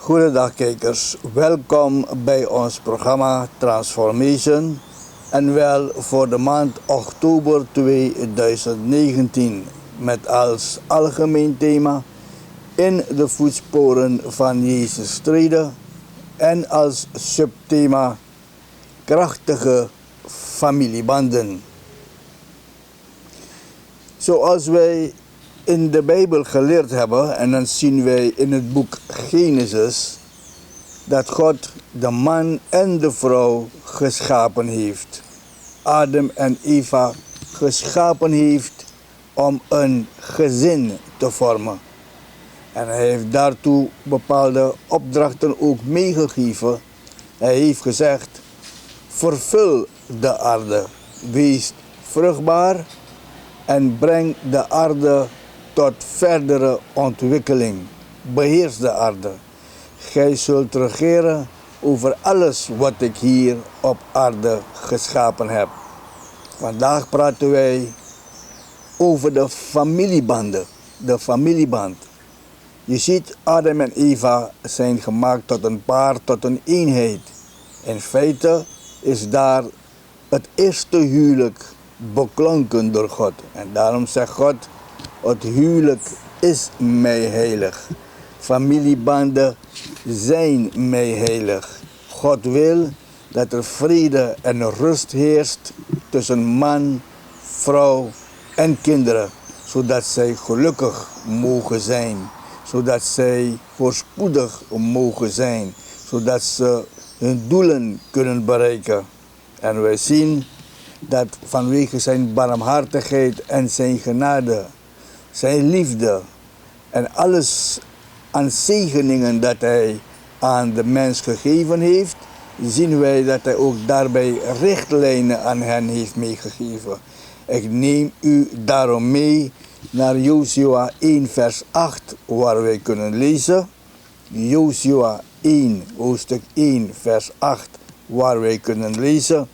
Goedendag kijkers, welkom bij ons programma Transformation en wel voor de maand oktober 2019 met als algemeen thema in de voetsporen van Jezus treden en als subthema krachtige familiebanden. Zoals wij in de Bijbel geleerd hebben, en dan zien wij in het boek Genesis, dat God de man en de vrouw geschapen heeft. Adam en Eva geschapen heeft om een gezin te vormen. En hij heeft daartoe bepaalde opdrachten ook meegegeven. Hij heeft gezegd, vervul de aarde, wees vruchtbaar en breng de aarde tot verdere ontwikkeling. Beheers de aarde. Gij zult regeren over alles wat ik hier op aarde geschapen heb. Vandaag praten wij over de familiebanden. De familieband. Je ziet, Adam en Eva zijn gemaakt tot een paar, tot een eenheid. In feite is daar het eerste huwelijk beklonken door God. En daarom zegt God, het huwelijk is mij heilig. Familiebanden zijn mij heilig. God wil dat er vrede en rust heerst tussen man, vrouw en kinderen. Zodat zij gelukkig mogen zijn. Zodat zij voorspoedig mogen zijn. Zodat ze hun doelen kunnen bereiken. En wij zien dat vanwege zijn barmhartigheid en zijn genade, zijn liefde en alles aan zegeningen dat hij aan de mens gegeven heeft, zien wij dat hij ook daarbij richtlijnen aan hen heeft meegegeven. Ik neem u daarom mee naar Josua 1 vers 8, waar wij kunnen lezen. Josua 1, hoofdstuk 1 vers 8, waar wij kunnen lezen.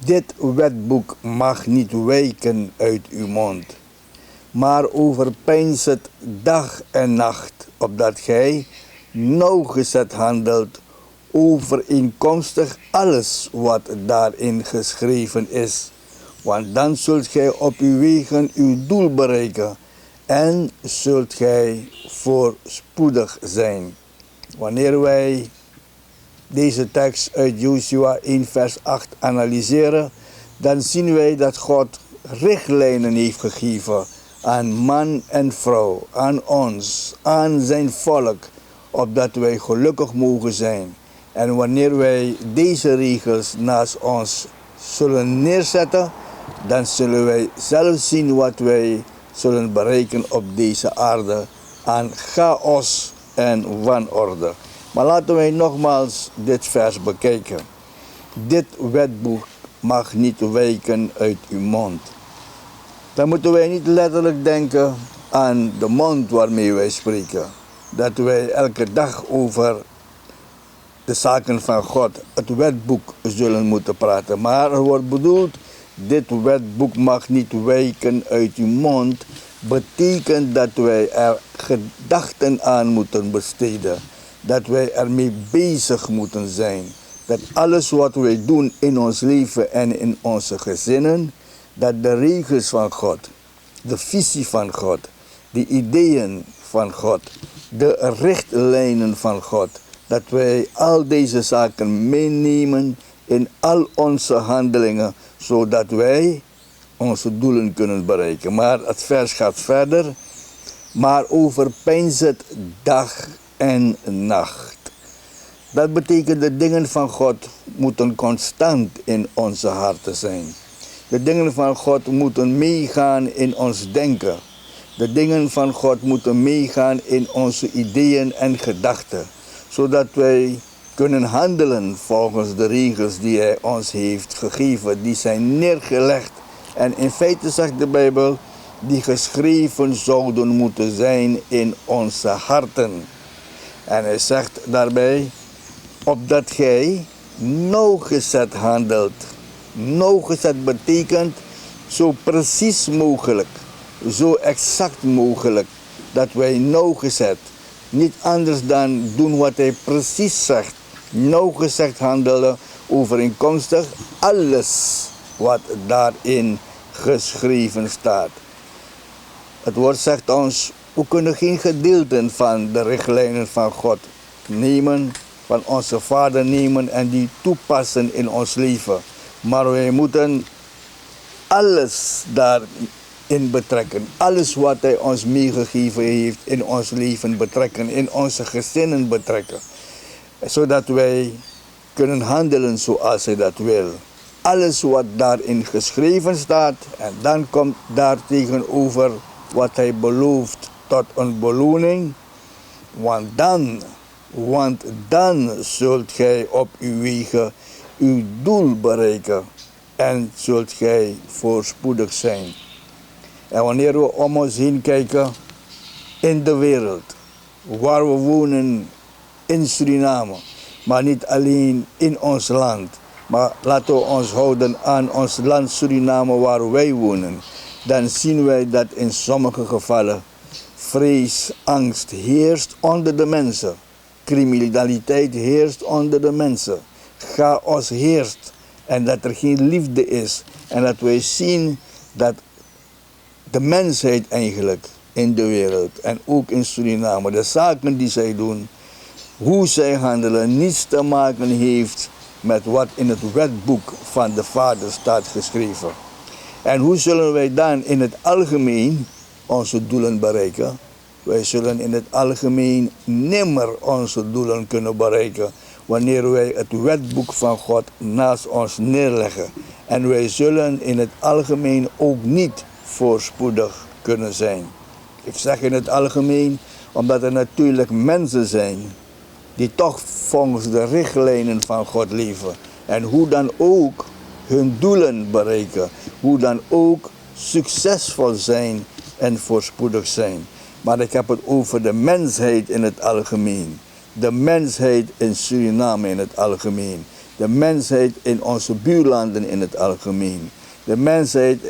Dit wetboek mag niet wijken uit uw mond, maar overpeins het dag en nacht, opdat gij nauwgezet handelt overeenkomstig alles wat daarin geschreven is. Want dan zult gij op uw wegen uw doel bereiken en zult gij voorspoedig zijn. Wanneer wij deze tekst uit Josua 1 vers 8 analyseren, dan zien wij dat God richtlijnen heeft gegeven aan man en vrouw, aan ons, aan zijn volk, opdat wij gelukkig mogen zijn. En wanneer wij deze regels naast ons zullen neerzetten, dan zullen wij zelf zien wat wij zullen bereiken op deze aarde aan chaos en wanorde. Maar laten wij nogmaals dit vers bekijken. Dit wetboek mag niet wijken uit uw mond. Dan moeten wij niet letterlijk denken aan de mond waarmee wij spreken. Dat wij elke dag over de zaken van God, het wetboek, zullen moeten praten. Maar er wordt bedoeld, dit wetboek mag niet wijken uit uw mond. Betekent dat wij er gedachten aan moeten besteden. Dat wij ermee bezig moeten zijn. Dat alles wat wij doen in ons leven en in onze gezinnen, dat de regels van God, de visie van God, de ideeën van God, de richtlijnen van God, dat wij al deze zaken meenemen in al onze handelingen, zodat wij onze doelen kunnen bereiken. Maar het vers gaat verder, maar overpeins het dag en nacht. Dat betekent de dingen van God moeten constant in onze harten zijn. De dingen van God moeten meegaan in ons denken. De dingen van God moeten meegaan in onze ideeën en gedachten. Zodat wij kunnen handelen volgens de regels die Hij ons heeft gegeven. Die zijn neergelegd. En in feite zegt de Bijbel, die geschreven zouden moeten zijn in onze harten. En hij zegt daarbij, opdat gij nauwgezet handelt. Nauwgezet betekent zo precies mogelijk, zo exact mogelijk, dat wij nauwgezet niet anders dan doen wat hij precies zegt. Nauwgezegd handelen overeenkomstig alles wat daarin geschreven staat. Het woord zegt ons, we kunnen geen gedeelten van de richtlijnen van God nemen, van onze Vader nemen en die toepassen in ons leven. Maar wij moeten alles daarin betrekken. Alles wat hij ons meegegeven heeft in ons leven betrekken, in onze gezinnen betrekken. Zodat wij kunnen handelen zoals hij dat wil. Alles wat daarin geschreven staat en dan komt daar tegenover wat hij belooft tot een beloning. Want dan zult gij op uw wegen uw doel bereiken en zult gij voorspoedig zijn. En wanneer we om ons heen kijken in de wereld, waar we wonen in Suriname, maar niet alleen in ons land, maar laten we ons houden aan ons land Suriname waar wij wonen, dan zien wij dat in sommige gevallen vrees, angst heerst onder de mensen. Criminaliteit heerst onder de mensen. Chaos heerst en dat er geen liefde is. En dat wij zien dat de mensheid eigenlijk in de wereld en ook in Suriname, de zaken die zij doen, hoe zij handelen, niets te maken heeft met wat in het wetboek van de Vader staat geschreven. En hoe zullen wij dan in het algemeen onze doelen bereiken? Wij zullen in het algemeen nimmer onze doelen kunnen bereiken wanneer wij het wetboek van God naast ons neerleggen. En wij zullen in het algemeen ook niet voorspoedig kunnen zijn. Ik zeg in het algemeen omdat er natuurlijk mensen zijn die toch volgens de richtlijnen van God leven. En hoe dan ook hun doelen bereiken. Hoe dan ook succesvol zijn en voorspoedig zijn. Maar ik heb het over de mensheid in het algemeen. De mensheid in Suriname in het algemeen. De mensheid in onze buurlanden in het algemeen. De mensheid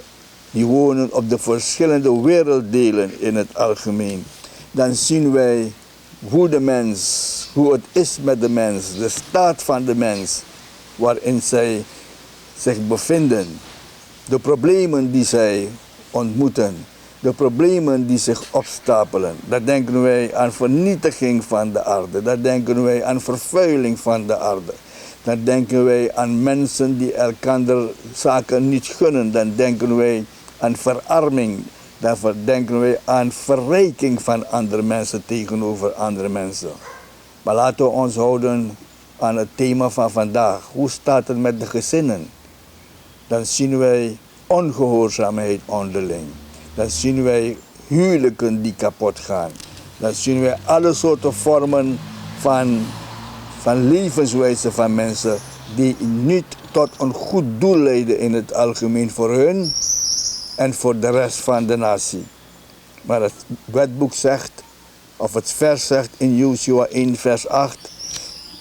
die wonen op de verschillende werelddelen in het algemeen. Dan zien wij hoe het is met de mens, de staat van de mens waarin zij zich bevinden. De problemen die zij ontmoeten. De problemen die zich opstapelen. Dan denken wij aan vernietiging van de aarde. Dan denken wij aan vervuiling van de aarde. Dan denken wij aan mensen die elkaar zaken niet gunnen. Dan denken wij aan verarming. Dan denken wij aan verrijking van andere mensen tegenover andere mensen. Maar laten we ons houden aan het thema van vandaag. Hoe staat het met de gezinnen? Dan zien wij ongehoorzaamheid onderling. Dan zien wij huwelijken die kapot gaan. Dan zien wij alle soorten vormen van levenswijze van mensen die niet tot een goed doel leiden in het algemeen voor hun en voor de rest van de natie. Maar het wetboek zegt, of het vers zegt in Josua 1 vers 8,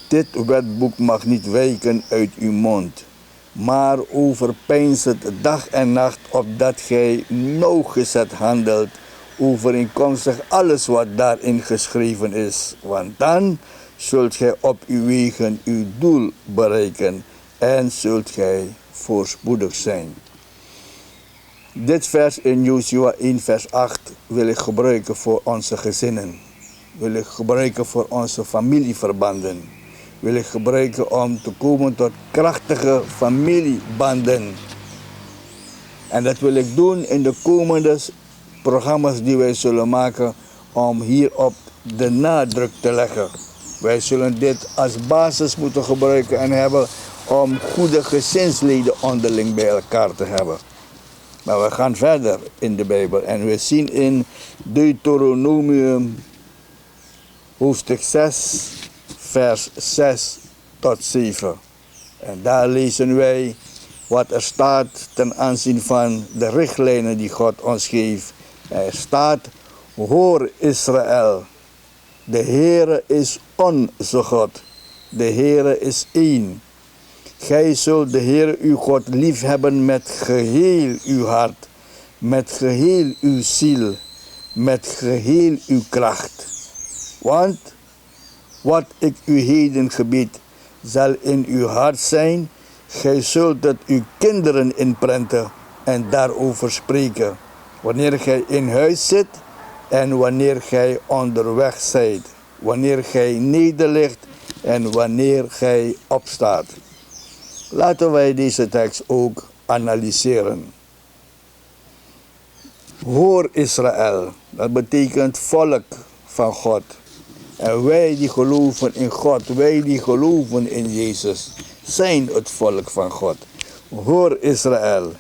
dit wetboek mag niet wijken uit uw mond, maar overpeins het dag en nacht, opdat gij nauwgezet handelt, overeenkomstig alles wat daarin geschreven is. Want dan zult gij op uw wegen uw doel bereiken en zult gij voorspoedig zijn. Dit vers in Josua 1 vers 8 wil ik gebruiken voor onze gezinnen. Wil ik gebruiken voor onze familieverbanden. Wil ik gebruiken om te komen tot krachtige familiebanden. En dat wil ik doen in de komende programma's die wij zullen maken om hierop de nadruk te leggen. Wij zullen dit als basis moeten gebruiken en hebben om goede gezinsleden onderling bij elkaar te hebben. Maar we gaan verder in de Bijbel en we zien in Deuteronomium hoofdstuk 6 vers 6 tot 7. En daar lezen wij wat er staat ten aanzien van de richtlijnen die God ons geeft. Er staat, hoor Israël, de Heere is onze God, de Heere is één. Gij zult de Heere uw God liefhebben met geheel uw hart, met geheel uw ziel, met geheel uw kracht. Want wat ik u heden gebied, zal in uw hart zijn. Gij zult het uw kinderen inprenten en daarover spreken. Wanneer gij in huis zit en wanneer gij onderweg zijt. Wanneer gij nederligt en wanneer gij opstaat. Laten wij deze tekst ook analyseren. Hoor Israël, dat betekent volk van God. En wij die geloven in God, wij die geloven in Jezus, zijn het volk van God. Hoor Israël,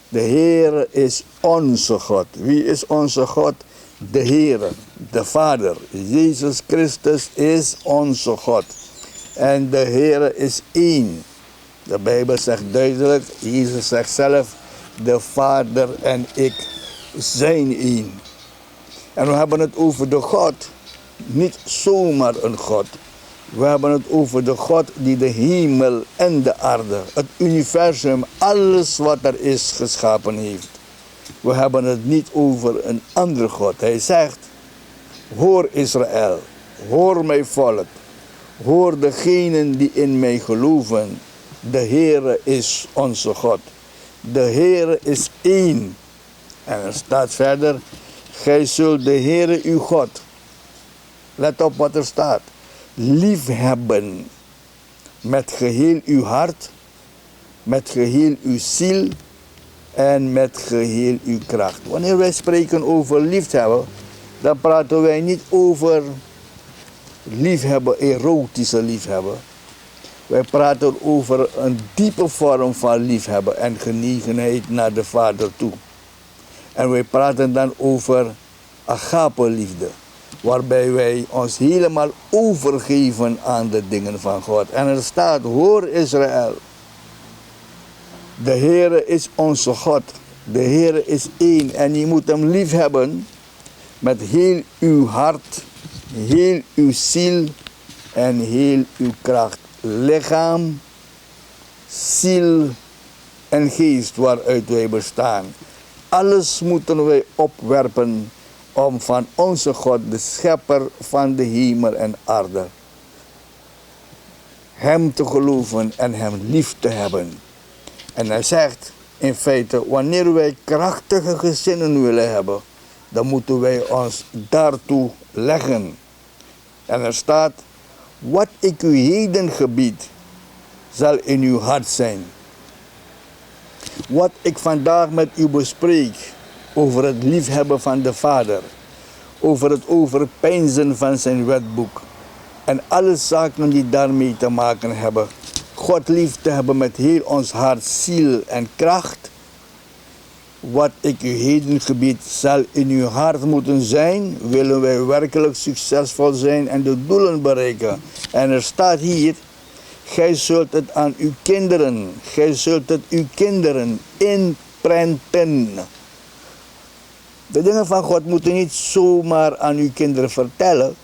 de Heer is onze God. Wie is onze God? De Heer, de Vader. Jezus Christus is onze God. En de Heer is één. De Bijbel zegt duidelijk, Jezus zegt zelf, de Vader en ik zijn één. En we hebben het over de God, niet zomaar een God. We hebben het over de God die de hemel en de aarde, het universum, alles wat er is geschapen heeft. We hebben het niet over een andere God. Hij zegt, hoor Israël, hoor mijn volk, hoor degenen die in mij geloven. De Heere is onze God. De Heere is één. En er staat verder, gij zult de Heere uw God, let op wat er staat, liefhebben met geheel uw hart, met geheel uw ziel en met geheel uw kracht. Wanneer wij spreken over liefhebben, dan praten wij niet over liefhebben, erotische liefhebben. Wij praten over een diepe vorm van liefhebben en genegenheid naar de Vader toe. En wij praten dan over agape-liefde, waarbij wij ons helemaal overgeven aan de dingen van God. En er staat, hoor Israël, de Heere is onze God, de Heere is één en je moet hem liefhebben met heel uw hart, heel uw ziel en heel uw kracht. Lichaam, ziel en geest waaruit wij bestaan. Alles moeten wij opwerpen om van onze God, de schepper van de hemel en aarde, hem te geloven en hem lief te hebben. En hij zegt in feite, wanneer wij krachtige gezinnen willen hebben, dan moeten wij ons daartoe leggen. En er staat, wat ik u heden gebied, zal in uw hart zijn. Wat ik vandaag met u bespreek over het liefhebben van de Vader, over het overpeinzen van zijn wetboek en alle zaken die daarmee te maken hebben. God lief te hebben met heel ons hart, ziel en kracht. Wat ik u heden gebied zal in uw hart moeten zijn, willen wij werkelijk succesvol zijn en de doelen bereiken. En er staat hier, gij zult het aan uw kinderen, gij zult het uw kinderen inprenten. De dingen van God moeten niet zomaar aan uw kinderen vertellen.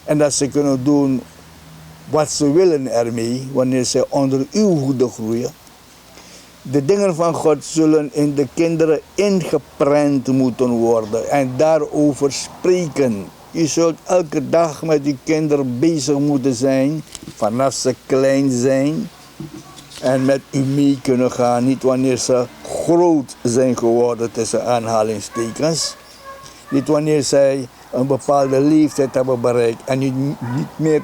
En dat ze kunnen doen wat ze willen ermee, wanneer ze onder uw hoede groeien. De dingen van God zullen in de kinderen ingeprent moeten worden en daarover spreken. Je zult elke dag met uw kinderen bezig moeten zijn, vanaf ze klein zijn. En met u mee kunnen gaan, niet wanneer ze groot zijn geworden, tussen aanhalingstekens. Niet wanneer zij een bepaalde leeftijd hebben bereikt en u niet meer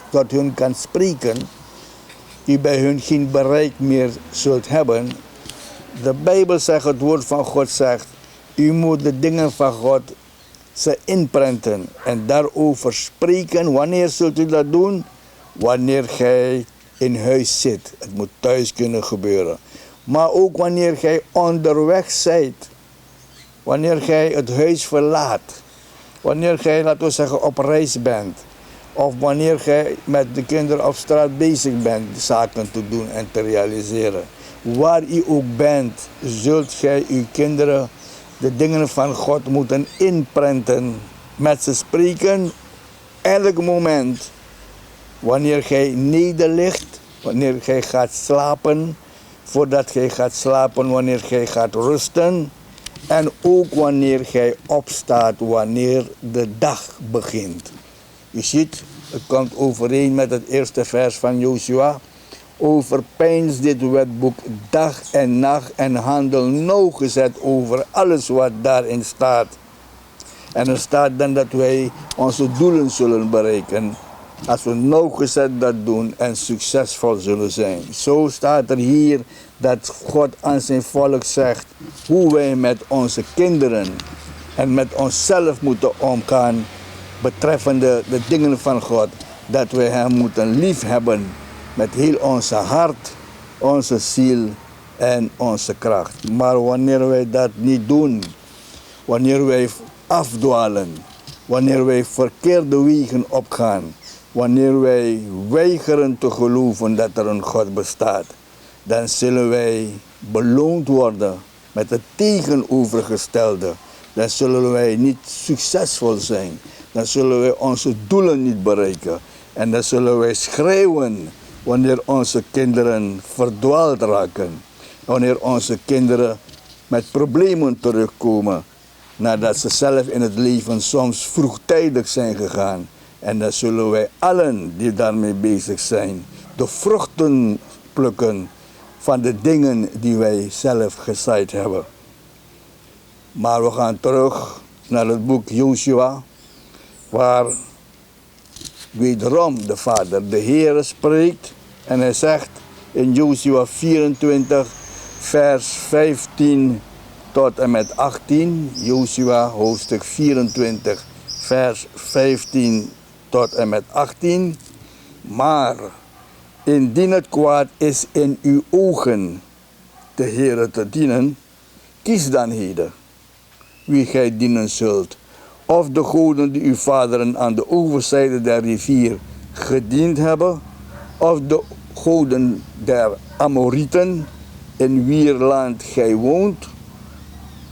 tot hun kan spreken. U bij hun geen bereik meer zult hebben. De Bijbel zegt, het woord van God zegt, u moet de dingen van God ze inprenten en daarover spreken. Wanneer zult u dat doen? Wanneer gij in huis zit. Het moet thuis kunnen gebeuren. Maar ook wanneer gij onderweg zijt. Wanneer gij het huis verlaat. Wanneer gij, laten we zeggen, op reis bent. Of wanneer gij met de kinderen op straat bezig bent zaken te doen en te realiseren. Waar u ook bent, zult gij uw kinderen de dingen van God moeten inprenten. Met ze spreken, elk moment. Wanneer gij nederligt, wanneer gij gaat slapen, voordat gij gaat slapen, wanneer gij gaat rusten. En ook wanneer gij opstaat, wanneer de dag begint. U ziet, het komt overeen met het eerste vers van Josua. Overpeins dit wetboek dag en nacht en handel nauwgezet over alles wat daarin staat. En er staat dan dat wij onze doelen zullen bereiken als we nauwgezet dat doen en succesvol zullen zijn. Zo staat er hier dat God aan zijn volk zegt hoe wij met onze kinderen en met onszelf moeten omgaan betreffende de dingen van God. Dat wij hem moeten liefhebben met heel onze hart, onze ziel en onze kracht. Maar wanneer wij dat niet doen, wanneer wij afdwalen, wanneer wij verkeerde wegen opgaan, wanneer wij weigeren te geloven dat er een God bestaat, dan zullen wij beloond worden met het tegenovergestelde. Dan zullen wij niet succesvol zijn. Dan zullen wij onze doelen niet bereiken. En dan zullen wij schreeuwen wanneer onze kinderen verdwaald raken. Wanneer onze kinderen met problemen terugkomen nadat ze zelf in het leven soms vroegtijdig zijn gegaan. En dan zullen wij allen die daarmee bezig zijn de vruchten plukken van de dingen die wij zelf gezaaid hebben. Maar we gaan terug naar het boek Josua, waar wederom de Vader, de Heer, spreekt. En hij zegt in Josua 24, vers 15 tot en met 18. Josua hoofdstuk 24, vers 15 tot en met 18. Maar indien het kwaad is in uw ogen de Heere te dienen, kies dan heden wie gij dienen zult. Of de goden die uw vaderen aan de overzijde der rivier gediend hebben, of de goden der Amorieten, in wier land gij woont.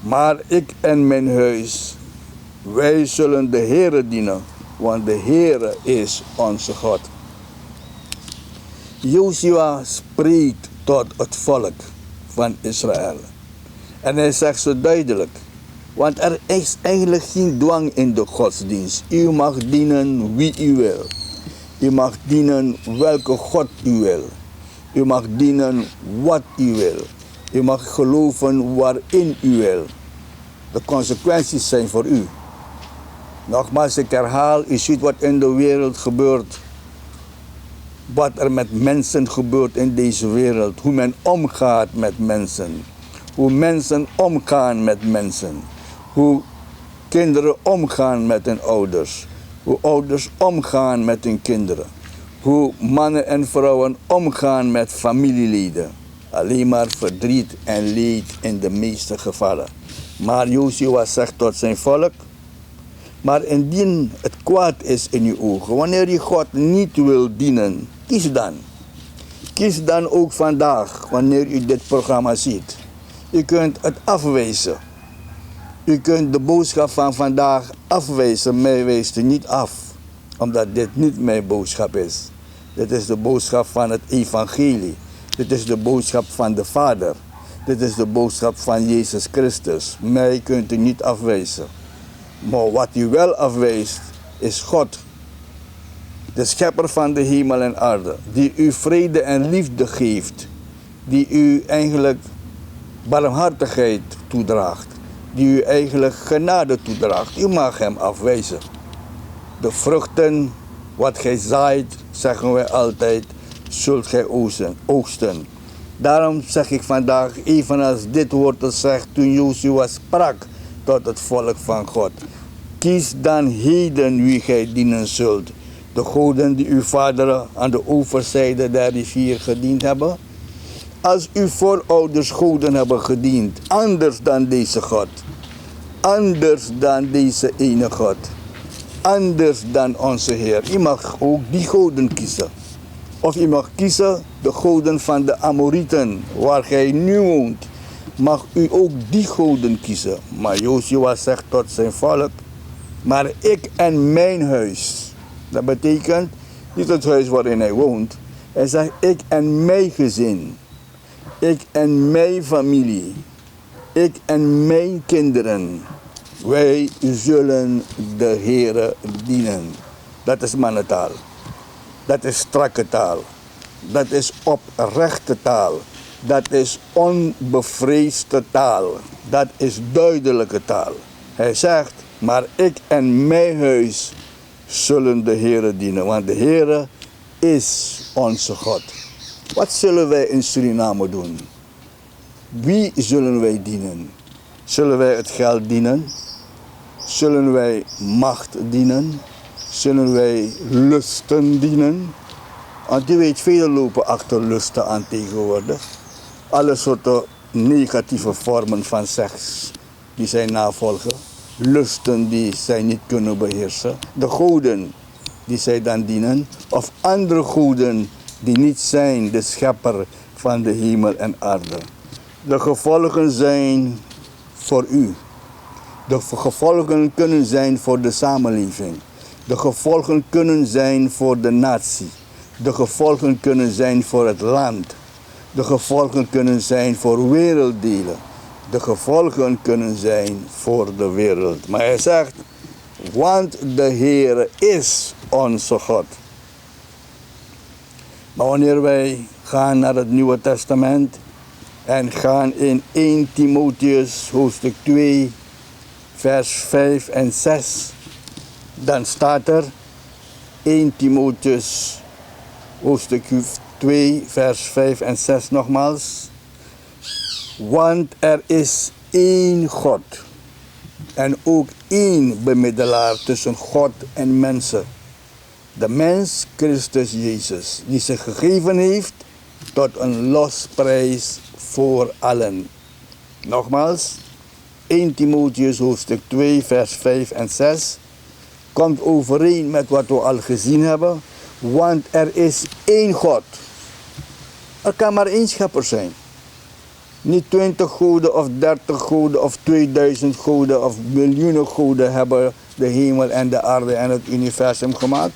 Maar ik en mijn huis, wij zullen de Heere dienen, want de Heere is onze God. Josua spreekt tot het volk van Israël. En hij zegt zo duidelijk, want er is eigenlijk geen dwang in de godsdienst. U mag dienen wie u wil. U mag dienen welke God u wil. U mag dienen wat u wil. U mag geloven waarin u wil. De consequenties zijn voor u. Nogmaals, ik herhaal, u ziet wat in de wereld gebeurt. Wat er met mensen gebeurt in deze wereld. Hoe men omgaat met mensen. Hoe mensen omgaan met mensen. Hoe kinderen omgaan met hun ouders. Hoe ouders omgaan met hun kinderen. Hoe mannen en vrouwen omgaan met familieleden. Alleen maar verdriet en leed in de meeste gevallen. Maar Josua zegt tot zijn volk, maar indien het kwaad is in uw ogen, wanneer je God niet wil dienen, kies dan. Kies dan ook vandaag, wanneer u dit programma ziet. U kunt het afwijzen. U kunt de boodschap van vandaag afwijzen, mij wijst u niet af. Omdat dit niet mijn boodschap is. Dit is de boodschap van het evangelie. Dit is de boodschap van de Vader. Dit is de boodschap van Jezus Christus. Mij kunt u niet afwijzen. Maar wat u wel afwijst, is God. De schepper van de hemel en aarde. Die u vrede en liefde geeft. Die u eigenlijk barmhartigheid toedraagt. Die u eigenlijk genade toedraagt. U mag hem afwijzen. De vruchten, wat gij zaait, zeggen wij altijd, zult gij oogsten. Daarom zeg ik vandaag, evenals dit woord het zegt toen Josua sprak tot het volk van God. Kies dan heden wie gij dienen zult. De goden die uw vaderen aan de overzijde der rivier gediend hebben. Als uw voorouders goden hebben gediend, anders dan deze God. Anders dan deze ene God. Anders dan onze Heer. U mag ook die goden kiezen. Of u mag kiezen de goden van de Amorieten, waar gij nu woont. Mag u ook die goden kiezen. Maar Josua zegt tot zijn volk, maar ik en mijn huis. Dat betekent niet het huis waarin hij woont. Hij zegt, ik en mijn gezin. Ik en mijn familie. ik en mijn kinderen, wij zullen de Heere dienen. Dat is mannentaal. Dat is strakke taal. Dat is oprechte taal. Dat is onbevreesde taal. Dat is duidelijke taal. Hij zegt, maar ik en mijn huis zullen de Heere dienen. Want de Heere is onze God. Wat zullen wij in Suriname doen? Wie zullen wij dienen? Zullen wij het geld dienen? Zullen wij macht dienen? Zullen wij lusten dienen? Want u weet, velen lopen achter lusten aan tegenwoordig. Alle soorten negatieve vormen van seks die zij navolgen. Lusten die zij niet kunnen beheersen. De goden die zij dan dienen. Of andere goden die niet zijn de schepper van de hemel en aarde. De gevolgen zijn voor u. De gevolgen kunnen zijn voor de samenleving. De gevolgen kunnen zijn voor de natie. De gevolgen kunnen zijn voor het land. De gevolgen kunnen zijn voor werelddelen. De gevolgen kunnen zijn voor de wereld. Maar hij zegt, want de Heer is onze God. Maar wanneer wij gaan naar het Nieuwe Testament en gaan in 1 Timotheus hoofdstuk 2 vers 5 en 6, dan staat er 1 Timotheus hoofdstuk 2 vers 5 en 6 nogmaals. Want er is één God en ook één bemiddelaar tussen God en mensen. De mens Christus Jezus, die zich gegeven heeft tot een losprijs voor allen. Nogmaals, 1 Timotheus hoofdstuk 2 vers 5 en 6 komt overeen met wat we al gezien hebben. Want er is één God. Er kan maar één schepper zijn. Niet 20 goden of 30 goden of 2000 goden of miljoenen goden hebben de hemel en de aarde en het universum gemaakt.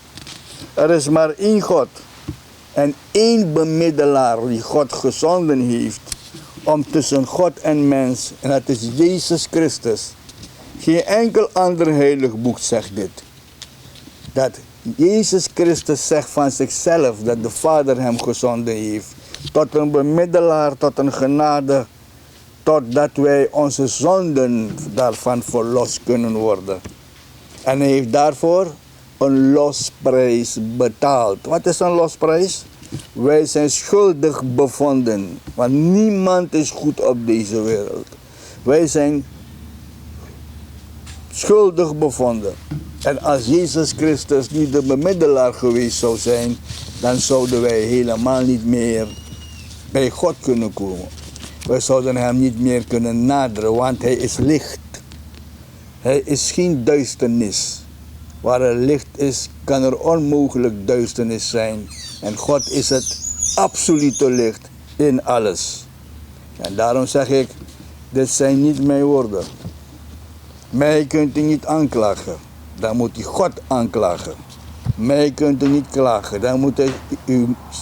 Er is maar één God. En één bemiddelaar die God gezonden heeft om tussen God en mens. En dat is Jezus Christus. Geen enkel ander heilig boek zegt dit. Dat Jezus Christus zegt van zichzelf dat de Vader hem gezonden heeft. Tot een bemiddelaar, tot een genade. Totdat wij onze zonden daarvan verlost kunnen worden. En hij heeft daarvoor een losprijs betaald. Wat is een losprijs? Wij zijn schuldig bevonden. Want niemand is goed op deze wereld. Wij zijn schuldig bevonden. En als Jezus Christus niet de bemiddelaar geweest zou zijn, dan zouden wij helemaal niet meer bij God kunnen komen. Wij zouden hem niet meer kunnen naderen, want hij is licht. Hij is geen duisternis. Waar er licht is, kan er onmogelijk duisternis zijn. En God is het absolute licht in alles. En daarom zeg ik, dit zijn niet mijn woorden. Mij kunt u niet aanklagen. Dan moet u God aanklagen. Mij kunt u niet klagen. Dan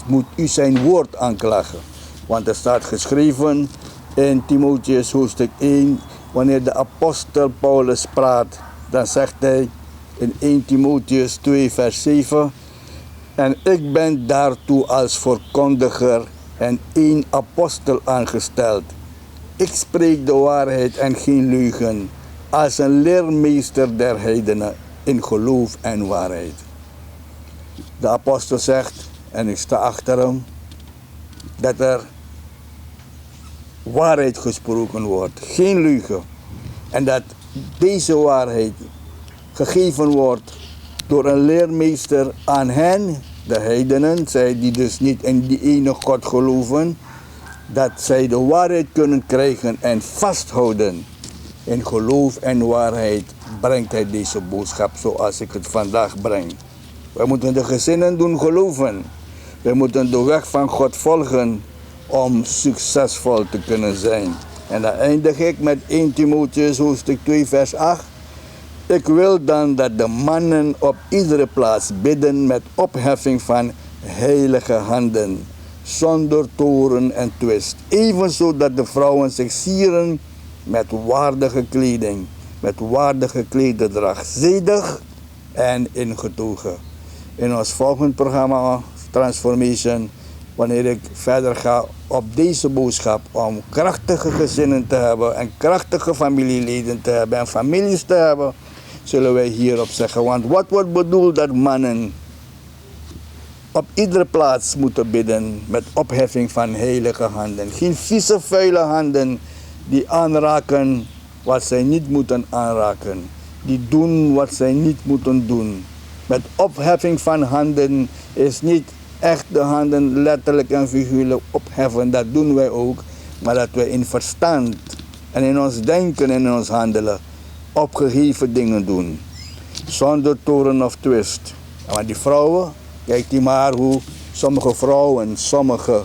moet u zijn woord aanklagen. Want er staat geschreven in Timotheus hoofdstuk 1. Wanneer de apostel Paulus praat, dan zegt hij in 1 Timotheus 2 vers 7. En ik ben daartoe als verkondiger en één apostel aangesteld. Ik spreek de waarheid en geen leugen. Als een leermeester der heidenen in geloof en waarheid. De apostel zegt, en ik sta achter hem, dat er waarheid gesproken wordt, geen leugen. En dat deze waarheid gegeven wordt door een leermeester aan hen, de heidenen, zij die dus niet in die ene God geloven, dat zij de waarheid kunnen krijgen en vasthouden. In geloof en waarheid brengt hij deze boodschap zoals ik het vandaag breng. Wij moeten de gezinnen doen geloven. Wij moeten de weg van God volgen om succesvol te kunnen zijn. En dan eindig ik met 1 Timotheus hoofdstuk 2 vers 8. Ik wil dan dat de mannen op iedere plaats bidden met opheffing van heilige handen, zonder toren en twist. Evenzo dat de vrouwen zich sieren met waardige kleding, met waardige klederdracht, zedig en ingetogen. In ons volgende programma Transformation, wanneer ik verder ga op deze boodschap om krachtige gezinnen te hebben en krachtige familieleden te hebben en families te hebben, zullen wij hierop zeggen. Want wat wordt bedoeld dat mannen op iedere plaats moeten bidden met opheffing van heilige handen. Geen vieze, vuile handen die aanraken wat zij niet moeten aanraken. Die doen wat zij niet moeten doen. Met opheffing van handen is niet echt de handen letterlijk en figuurlijk opheffen. Dat doen wij ook. Maar dat wij in verstand en in ons denken en in ons handelen opgeheven dingen doen. Zonder toren of twist. Want die vrouwen, kijkt u maar hoe sommige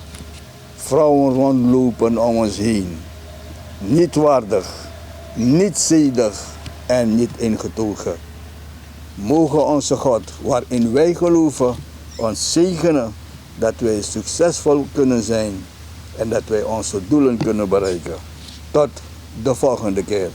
vrouwen rondlopen om ons heen. Niet waardig, niet zedig en niet ingetogen. Mogen onze God, waarin wij geloven, ons zegenen dat wij succesvol kunnen zijn en dat wij onze doelen kunnen bereiken. Tot de volgende keer.